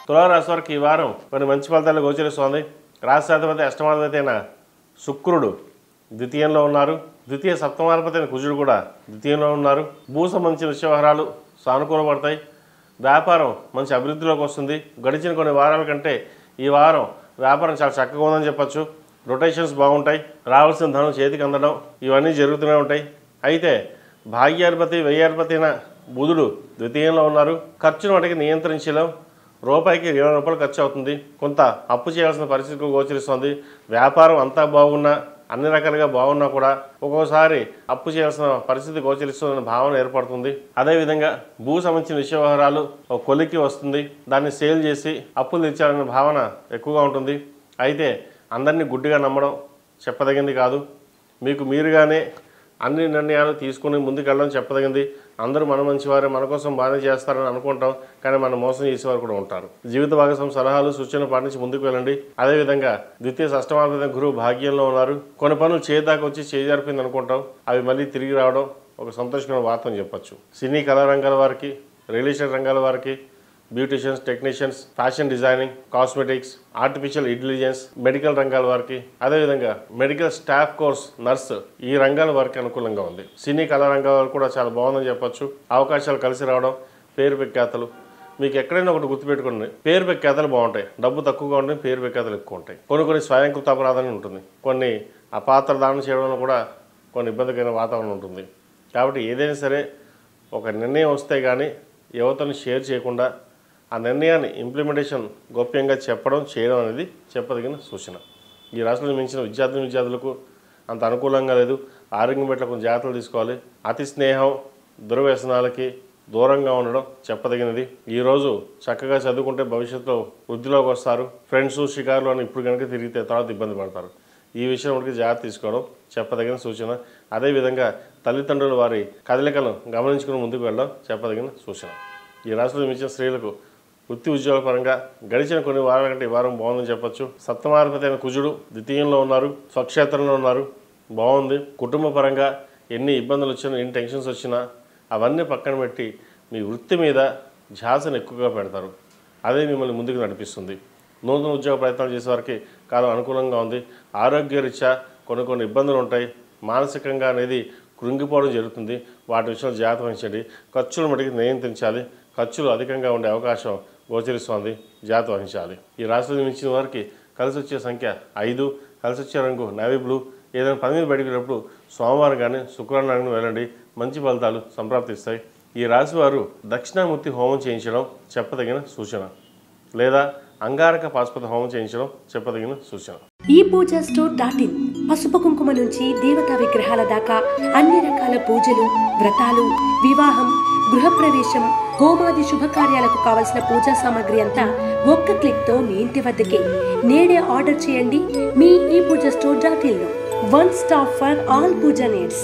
తులారాశి వారికి ఈ వారం కొన్ని మంచి ఫలితాలు గోచరిస్తోంది. రాష్ట్రాధిపతి అష్టమాధిపతి అయిన శుక్రుడు ద్వితీయంలో ఉన్నారు. ద్వితీయ సప్తమాధిపతి అయిన కుజుడు కూడా ద్వితీయంలో ఉన్నారు. భూ సంబంధించిన వ్యవహారాలు సానుకూలపడతాయి. వ్యాపారం మంచి అభివృద్ధిలోకి వస్తుంది. గడిచిన కొన్ని వారాల కంటే ఈ వారం వ్యాపారం చాలా చక్కగా ఉందని చెప్పచ్చు. రొటేషన్స్ బాగుంటాయి. రావాల్సిన ధనం చేతికి అందడం ఇవన్నీ జరుగుతూనే ఉంటాయి. అయితే భాగ్యాధిపతి వ్యయాధిపతి అయిన బుధుడు ద్వితీయంలో ఉన్నారు. ఖర్చును వాటికి నియంత్రించలేం. రూపాయికి 20 రూపాయలు ఖర్చు అవుతుంది. కొంత అప్పు చేయాల్సిన పరిస్థితి గోచరిస్తుంది. వ్యాపారం అంతా బాగున్నా, అన్ని రకాలుగా బాగున్నా కూడా ఒక్కోసారి అప్పు చేయాల్సిన పరిస్థితి గోచరిస్తుందనే భావన ఏర్పడుతుంది. అదేవిధంగా భూ సంబంధించిన వ్యవహారాలు ఒక కొలిక్కి వస్తుంది. దాన్ని సేల్ చేసి అప్పులు తెచ్చాలనే భావన ఎక్కువగా ఉంటుంది. అయితే అందరినీ గుడ్డిగా నమ్మడం చెప్పదగింది కాదు. మీకు మీరుగానే అన్ని నిర్ణయాలు తీసుకుని ముందుకెళ్ళడం చెప్పదగింది. అందరూ మన మంచివారే, మన కోసం బాగానే చేస్తారని అనుకుంటాం, కానీ మనం మోసం చేసేవారు కూడా ఉంటారు. జీవిత భాగస్వామి సలహాలు సూచనలు పాటించి ముందుకు వెళ్ళండి. అదేవిధంగా ద్వితీయ షష్టమాధిపతి గురువు భాగ్యంలో ఉన్నారు. కొన్ని పనులు చేదాకా వచ్చి చేజారిపోయింది అనుకుంటాం, అవి మళ్ళీ తిరిగి రావడం ఒక సంతోషకరమైన వార్త అని చెప్పచ్చు. సినీ కళా రంగాల వారికి, రియల్ ఎస్టేట్ రంగాల వారికి, beauticians, technicians, fashion designing, cosmetics, artificial intelligence, medical రంగాల వారికి, అదేవిధంగా మెడికల్ స్టాఫ్ కోర్స్, నర్స్, ఈ రంగాల వారికి అనుకూలంగా ఉంది. సినీ కళా రంగాల వారికి కూడా చాలా బాగుందని చెప్పొచ్చు. అవకాశాలు కలిసి రావడం, పేరు ప్రఖ్యాతలు, మీకు ఎక్కడైనా ఒకటి గుర్తుపెట్టుకోండి, పేరు ప్రఖ్యాతలు బాగుంటాయి. డబ్బు తక్కువగా ఉంటాయి, పేరు ప్రఖ్యాతలు ఎక్కువ ఉంటాయి. కొన్ని స్వయంకృత అపరాధాలు ఉంటుంది. కొన్ని అపాత్ర దానం చేయడంలో కూడా కొన్ని ఇబ్బందికరమైన వాతావరణం ఉంటుంది. కాబట్టి ఏదైనా సరే ఒక నిర్ణయం వస్తే కానీ యువతను షేర్ చేయకుండా ఆ నిర్ణయాన్ని ఇంప్లిమెంటేషన్ గోప్యంగా చెప్పడం, చేయడం అనేది చెప్పదగిన సూచన. ఈ రాష్ట్రంలో మించిన విద్యార్థులకు అంత అనుకూలంగా లేదు. ఆరోగ్యం పట్ల కొంచెం జాగ్రత్తలు తీసుకోవాలి. అతి స్నేహం, దుర్వ్యసనాలకి దూరంగా ఉండడం చెప్పదగినది. ఈరోజు చక్కగా చదువుకుంటే భవిష్యత్తులో వృద్ధిలోకి వస్తారు. ఫ్రెండ్స్, షికారులు అని ఇప్పుడు కనుక తిరిగితే తర్వాత ఇబ్బంది పడతారు. ఈ విషయం మనకి జాగ్రత్త తీసుకోవడం చెప్పదగిన సూచన. అదేవిధంగా తల్లిదండ్రులు వారి కదలికలను గమనించుకుని ముందుకు వెళ్ళడం చెప్పదగిన సూచన. ఈ రాష్ట్రంలో మించిన స్త్రీలకు వృత్తి ఉద్యోగ పరంగా గడిచిన కొన్ని వారాల కంటే ఈ వారం బాగుందని చెప్పొచ్చు. సప్తమాధిపతి అయిన కుజుడు ద్వితీయంలో ఉన్నారు. స్వక్షేత్రంలో ఉన్నారు. బాగుంది. కుటుంబ పరంగా ఎన్ని ఇబ్బందులు వచ్చినా, ఎన్ని టెన్షన్స్ వచ్చినా అవన్నీ పక్కన పెట్టి మీ వృత్తి మీద ధ్యాసను ఎక్కువగా పెడతారు. అదే మిమ్మల్ని ముందుకు నడిపిస్తుంది. నూతన ఉద్యోగ ప్రయత్నాలు చేసేవారికి కాలం అనుకూలంగా ఉంది. ఆరోగ్యరీత్యా కొన్ని ఇబ్బందులు ఉంటాయి. మానసికంగా అనేది కృంగిపోవడం జరుగుతుంది. వాటి విషయంలో జాగ్రత్త వహించండి. ఖర్చులు మటుకు నియంత్రించాలి. ఖర్చులు అధికంగా ఉండే అవకాశం గోచరిస్తోంది. జాగ్రత్త వహించాలి. ఈ రాష్ట్రంలో మించిన వారికి కలిసి వచ్చే సంఖ్య 5, కలిసి వచ్చే రంగు నేవీ బ్లూ. ఏదైనా పని మీద బయటకు వెళ్ళినప్పుడు సోమవారం కానీ శుక్రవారం కానీ వెళ్ళండి. మంచి ఫలితాలు సంప్రాప్తిస్తాయి. ఈ రాశి వారు దక్షిణామూర్తి హోమం చేయించడం చెప్పదగిన సూచన, లేదా అంగారక పాశుపత హోమం చేయించడం చెప్పదగిన సూచన. ఈ పూజా స్టోర్.in పసుపు కుంకుమ నుంచి దేవతా విగ్రహాల దాకా అన్ని రకాల పూజలు, వ్రతాలు, వివాహం, గృహప్రవేశం, హోమాది శుభకార్యాలకు కావలసిన పూజా సామాగ్రి అంతా ఒక్క క్లిక్ తో మీ ఇంటి వద్దకే. నేడే ఆర్డర్ చేయండి మీ ఈ పూజా స్టోర్.in లో. One stop for all pooja needs.